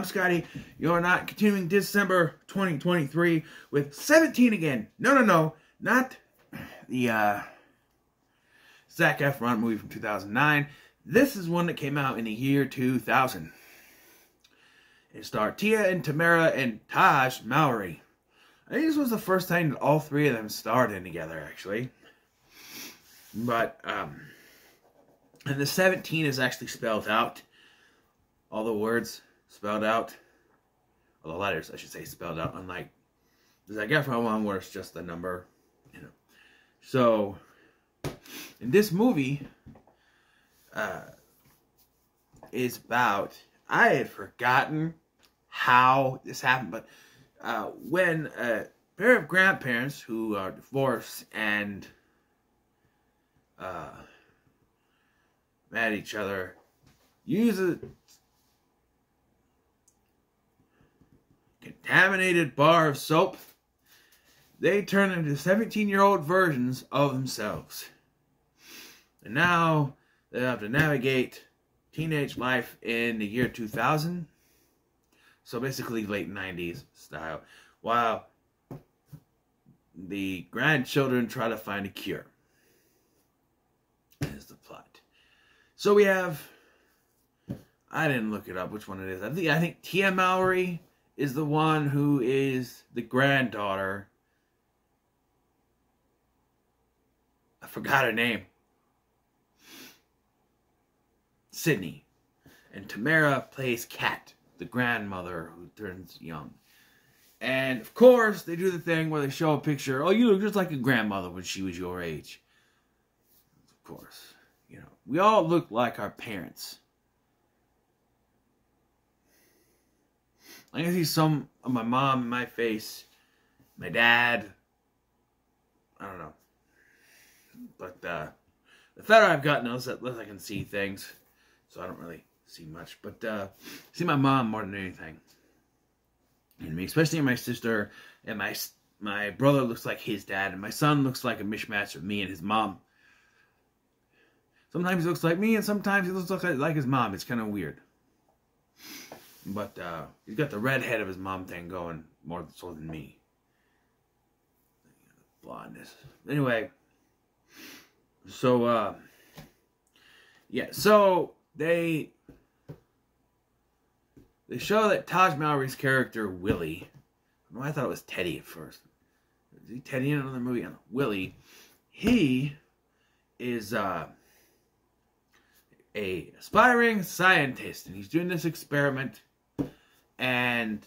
I'm Scotty. You're not continuing Dis-Cember 2023 with 17 again. No. Not the Zac Efron movie from 2009. This is one that came out in the year 2000. It starred Tia and Tamara and Taj Mowry. I think this was the first time that all three of them starred in together, actually. But, and the 17 is actually spelled out. All the words spelled out. All the letters, I should say, spelled out. Unlike the Zac Efron one, where it's just the number. You know. So, in this movie, is about, I had forgotten how this happened, but when a pair of grandparents who are divorced and met each other use a contaminated bar of soap, they turn into 17-year-old versions of themselves. And now they have to navigate teenage life in the year 2000. So basically late 90s style. While the grandchildren try to find a cure. Is the plot. So we have, I didn't look it up which one it is. I think Tia Mowry is the one who is the granddaughter. I forgot her name. Sydney. And Tamara plays Kat, the grandmother who turns young. And of course, they do the thing where they show a picture. Oh, you look just like a grandmother when she was your age. Of course, you know, we all look like our parents. I can see some of my mom in my face, my dad. I don't know. But the fatter I've gotten, the less I can see things. So I don't really see much. But I see my mom more than anything. And me, especially my sister. And my brother looks like his dad. And my son looks like a mishmash of me and his mom. Sometimes he looks like me, and sometimes he looks like his mom. It's kind of weird. But he's got the red head of his mom thing going more so than me. Blondness. Anyway. So, yeah. So, they show that Taj Mowry's character, Willie. I thought it was Teddy at first. Is he Teddy in another movie? Willie. He is a aspiring scientist, and he's doing this experiment, and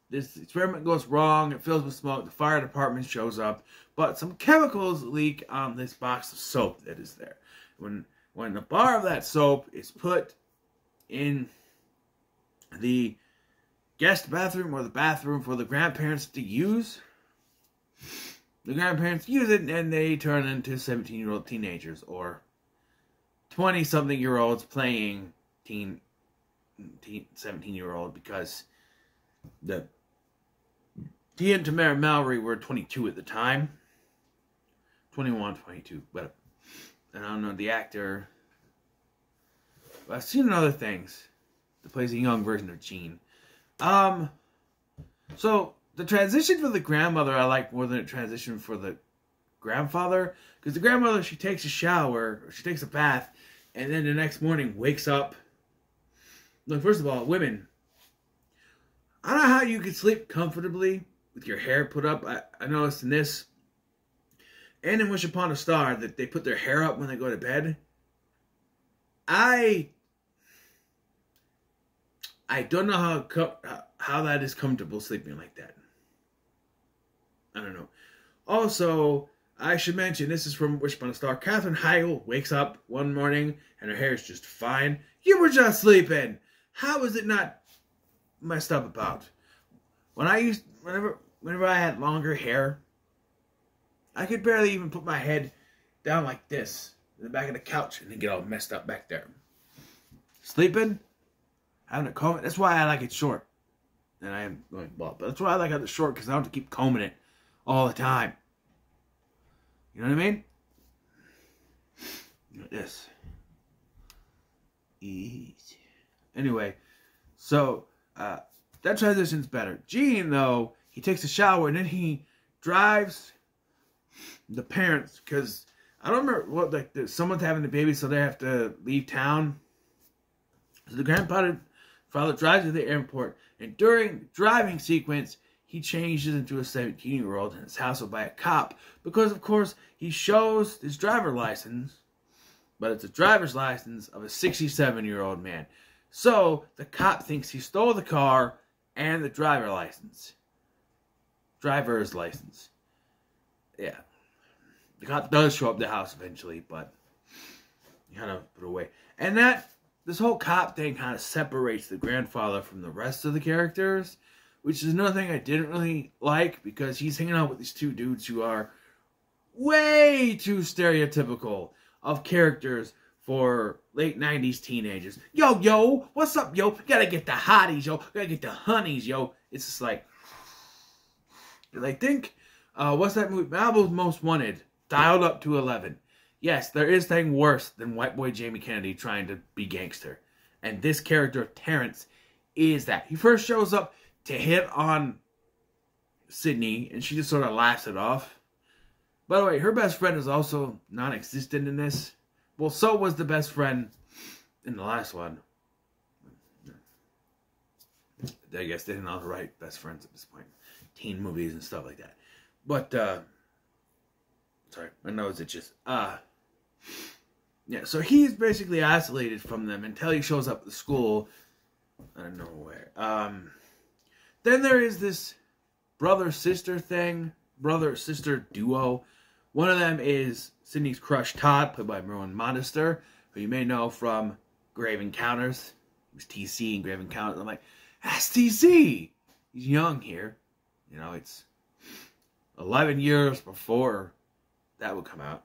this experiment goes wrong. It fills with smoke. The fire department shows up, but some chemicals leak on this box of soap that is there. When the bar of that soap is put in the guest bathroom or the bathroom for the grandparents to use, the grandparents use it and they turn into 17-year-old teenagers or 20-something-year-olds playing 17-year-old, because the Tia and Tamara Mowry were 22 at the time. 21, 22, but and I don't know the actor. But I've seen in other things that plays a young version of Gene. So the transition for the grandmother I like more than the transition for the grandfather, because the grandmother, she takes a shower, or she takes a bath, and then the next morning wakes up. Look, first of all, women, I don't know how you can sleep comfortably with your hair put up. I noticed in this and in Wish Upon a Star that they put their hair up when they go to bed. I don't know how that is comfortable sleeping like that. I don't know. Also, I should mention, this is from Wish Upon a Star. Katherine Heigl wakes up one morning and her hair is just fine. You were just sleeping. How is it not messed up about? Whenever I had longer hair, I could barely even put my head down like this in the back of the couch and then get all messed up back there. Sleeping, having to comb it. That's why I like it short. And I am going bald, but that's why I like it short, because I don't have to keep combing it all the time. You know what I mean? Like this. Easy. Anyway, so that transition's better. Gene, though, he takes a shower and then he drives the parents, because I don't remember what, like, someone's having the baby, so they have to leave town. So the grandfather drives to the airport, and during the driving sequence, he changes into a 17-year-old and is hassled by a cop because, of course, he shows his driver license, but it's a driver's license of a 67-year-old man. So the cop thinks he stole the car and the driver's license. Yeah. The cop does show up at the house eventually, but he kind of put it away. And this whole cop thing kind of separates the grandfather from the rest of the characters, which is another thing I didn't really like, because he's hanging out with these two dudes who are way too stereotypical of characters for late 90s teenagers. Yo, what's up, yo? Gotta get the hotties, yo. Gotta get the honeys, yo. It's just like, think, what's that movie? Malibu's Most Wanted, dialed up to 11. Yes, there is thing worse than white boy Jamie Kennedy trying to be gangster. And this character, Terrence, is that. He first shows up to hit on Sydney, and she just sort of laughs it off. By the way, her best friend is also non-existent in this. Well, so was the best friend in the last one. I guess they didn't all write best friends at this point. Teen movies and stuff like that. But, sorry, my nose itches. Yeah, so he's basically isolated from them until he shows up at the school out of nowhere. Then there is this brother-sister duo. One of them is Sydney's crush, Todd, played by Merwin Monster, who you may know from Grave Encounters. He was TC in Grave Encounters. I'm like, that's TC! He's young here. You know, it's 11 years before that would come out.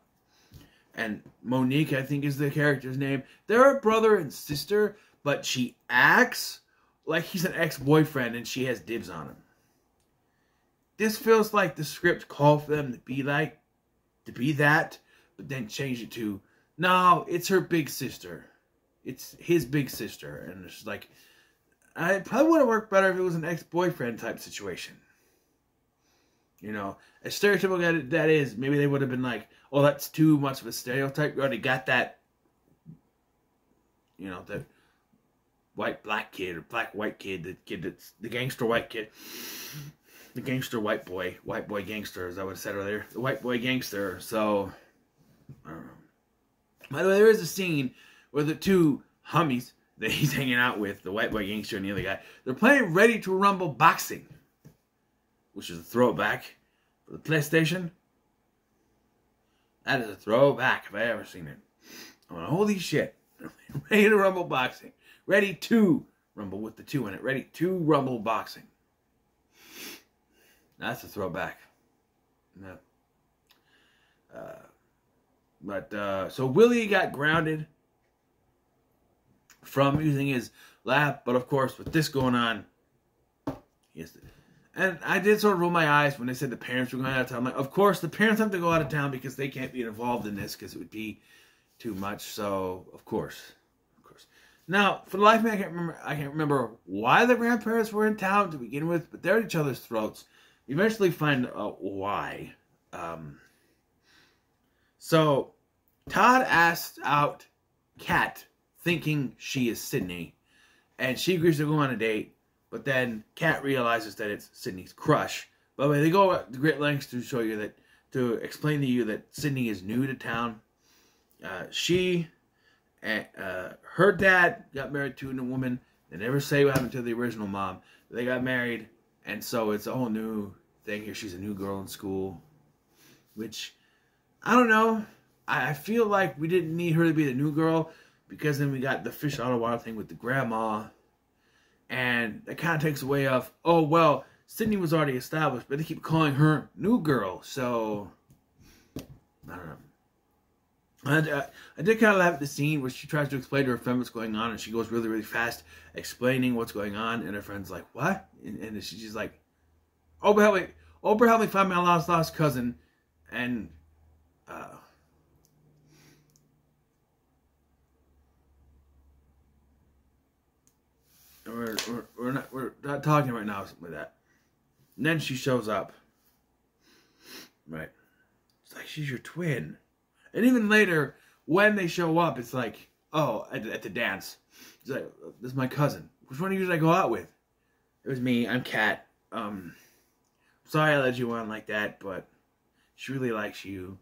And Monique, I think, is the character's name. They're a brother and sister, but she acts like he's an ex-boyfriend and she has dibs on him. This feels like the script called for them to be that, but then change it to, no, it's her big sister. It's his big sister. And it's like, it probably would have worked better if it was an ex-boyfriend type situation. You know, as stereotypical that is, maybe they would have been like, oh, that's too much of a stereotype. We already got that, you know, the white-black kid or black-white kid, the kid that's the gangster white kid. The gangster white boy gangster, as I would have said earlier. The white boy gangster, so, I don't know. By the way, there is a scene where the two homies that he's hanging out with, the white boy gangster and the other guy, they're playing Ready to Rumble boxing, which is a throwback for the PlayStation. That is a throwback if I ever seen it. I'm like, holy shit. Ready to Rumble boxing. Ready to Rumble with the 2 in it. Ready to Rumble boxing. That's a throwback. Yeah. So Willie got grounded from using his lab, but of course, with this going on, and I did sort of roll my eyes when they said the parents were going out of town. I'm like, of course, the parents have to go out of town because they can't be involved in this because it would be too much. So, of course. Now, for the life of me, I can't remember why the grandparents were in town to begin with, but they're at each other's throats. We eventually find out why. So, Todd asks out Kat, thinking she is Sydney, and she agrees to go on a date. But then Kat realizes that it's Sydney's crush. By the way, they go to great lengths to show you that, to explain to you that Sydney is new to town. Her dad got married to a woman. They never say what happened to the original mom. They got married, and so it's a whole new thing here. She's a new girl in school, which, I don't know. I feel like we didn't need her to be the new girl, because then we got the fish out of water thing with the grandma. And that kind of takes away of, oh, well, Sydney was already established, but they keep calling her new girl. So, I don't know. I did kind of laugh at the scene where she tries to explain to her friend what's going on, and she goes really, really fast explaining what's going on, and her friend's like, what? And she's like, Oprah, help me find my lost cousin. And, we're not talking right now, something like that. And then she shows up. Right. It's like, she's your twin. And even later, when they show up, it's like, oh, at the dance. It's like, this is my cousin. Which one of you did I go out with? It was me. I'm Kat. Sorry I led you on like that, but she really likes you.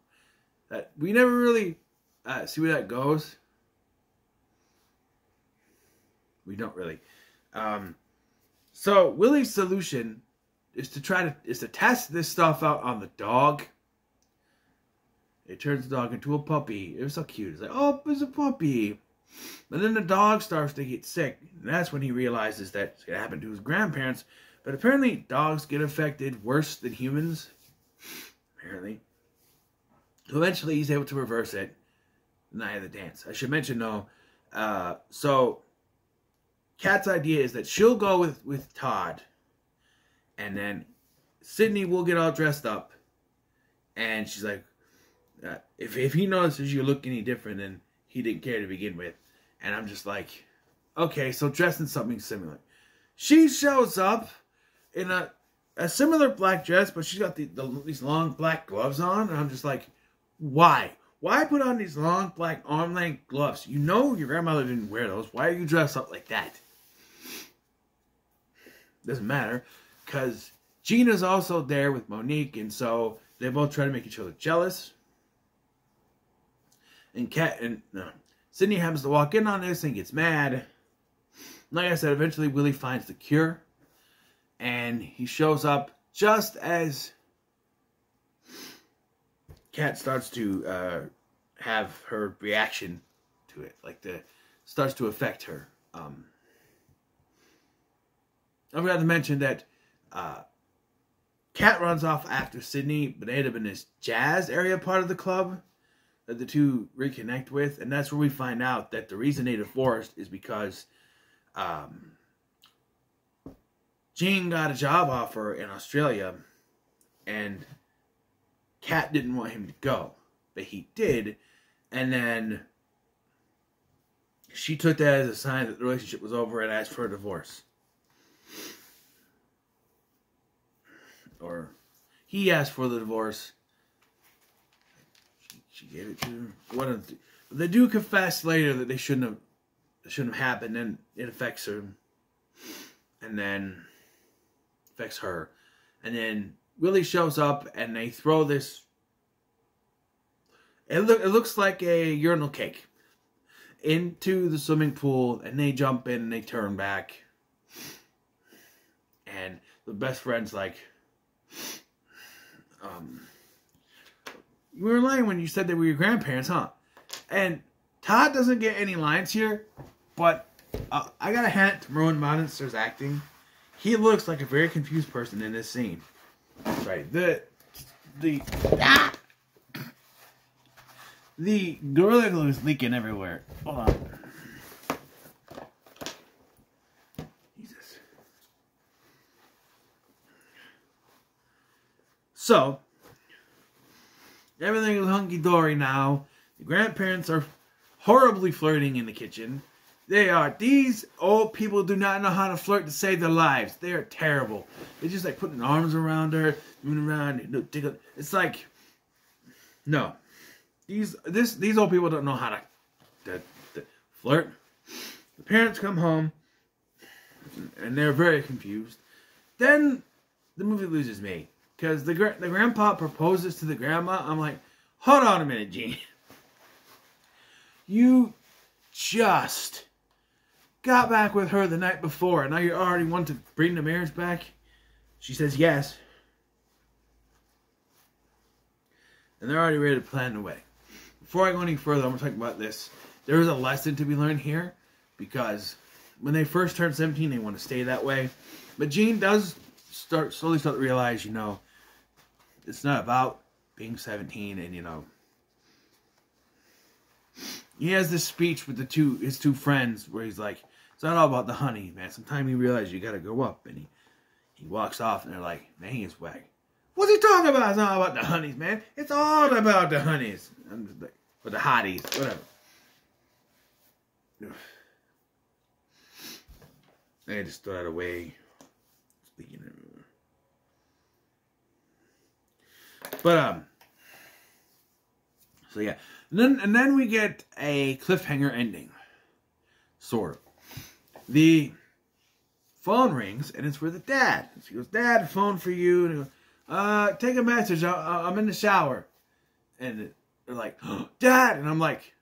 We never really see where that goes. We don't really. So Willie's solution is to test this stuff out on the dog. It turns the dog into a puppy. It was so cute. It's like, oh, it's a puppy. And then the dog starts to get sick. And that's when he realizes that it's going to happen to his grandparents. But apparently dogs get affected worse than humans. Apparently. So eventually he's able to reverse it. The night of the dance. I should mention though. So Kat's idea is that she'll go with Todd. And then Sydney will get all dressed up. And she's like, if he notices you look any different, then he didn't care to begin with. And I'm just like, okay, so dress in something similar. She shows up in a similar black dress, but she's got these long black gloves on. And I'm just like, why? Why put on these long black arm-length gloves? You know your grandmother didn't wear those. Why are you dressed up like that? Doesn't matter. Because Gina's also there with Monique. And so they both try to make each other jealous. And Sydney happens to walk in on this and gets mad. Like I said, eventually Willie finds the cure. And he shows up just as Kat starts to have her reaction to it. Like starts to affect her. I forgot to mention that Kat runs off after Sydney, but they end up in this jazz area part of the club that the two reconnect with. And that's where we find out that the reason they divorced is because Jean got a job offer in Australia and Kat didn't want him to go, but he did. And then she took that as a sign that the relationship was over and asked for a divorce. Or he asked for the divorce. She gave it to him. But they do confess later that they shouldn't have happened, and it affects her. And then affects her. And then Willie shows up and they throw this. It looks like a urinal cake into the swimming pool, and they jump in and they turn back. And the best friend's like, you were lying when you said they were your grandparents, huh? And Todd doesn't get any lines here, but I gotta hand it to Merwin Monster's acting. He looks like a very confused person in this scene. Right. The Gorilla Glue is leaking everywhere. Hold on. Jesus. So, everything is hunky-dory now. The grandparents are horribly flirting in the kitchen. These old people do not know how to flirt to save their lives. They are terrible. They're just like putting arms around her, moving around. It's like, no. These old people don't know how to flirt. The parents come home, and they're very confused. Then the movie loses me. Because the grandpa proposes to the grandma. I'm like, hold on a minute, Gene. You just got back with her the night before, and now you already want to bring the marriage back? She says yes. And they're already ready to plan the wedding. Before I go any further, I'm going to talk about this. There is a lesson to be learned here, because when they first turn 17, they want to stay that way. But Gene does slowly start to realize, it's not about being 17, and, he has this speech with his two friends where he's like, it's not all about the honey, man. Sometimes you realize you got to grow up. And he walks off, and they're like, man, he is whack. What's he talking about? It's not about the honeys, man. It's all about the honeys. I'm just like, or the hotties, whatever. I just throw that away. But so yeah, and then we get a cliffhanger ending, sort of. The phone rings, and it's for the dad. She goes, "Dad, phone for you." And he goes, "Take a message. I'm in the shower." And they're like, "Oh, Dad," and I'm like,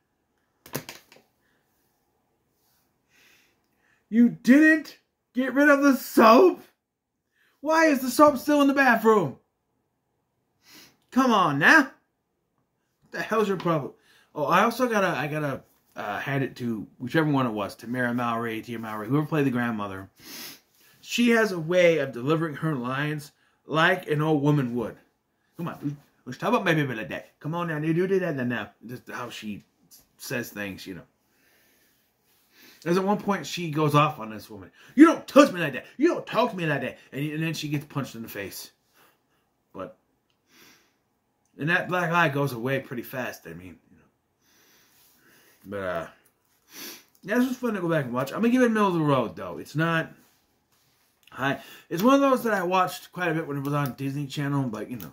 "You didn't get rid of the soap? Why is the soap still in the bathroom? Come on now. What the hell's your problem?" Oh, I also gotta hand it to whichever one it was, Tamara Mallory, Tia Mallory, whoever played the grandmother. She has a way of delivering her lines like an old woman would. Come on, let's talk about my baby like that. Come on now, you do that now. Just how she says things, you know. There's at one point she goes off on this woman. "You don't touch me like that. You don't talk to me like that." And then she gets punched in the face. And that black eye goes away pretty fast. I mean, you know. But yeah, this was fun to go back and watch. I'm gonna give it middle of the road though. It's not high. It's one of those that I watched quite a bit when it was on Disney Channel, but you know.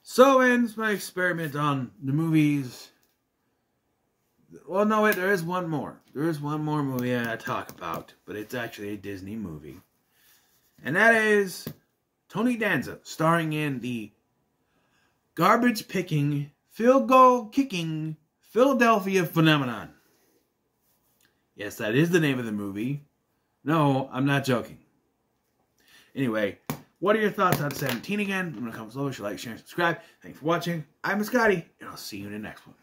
So ends my experiment on the movies. Well, no, wait, there is one more. There is one more movie I talk about, but it's actually a Disney movie. And that is Tony Danza, starring in the garbage-picking, field goal-kicking Philadelphia Phenomenon. Yes, that is the name of the movie. No, I'm not joking. Anyway, what are your thoughts on 17 again? I'm going to comment below. Like, share, and subscribe. Thanks for watching. I'm Scotty, and I'll see you in the next one.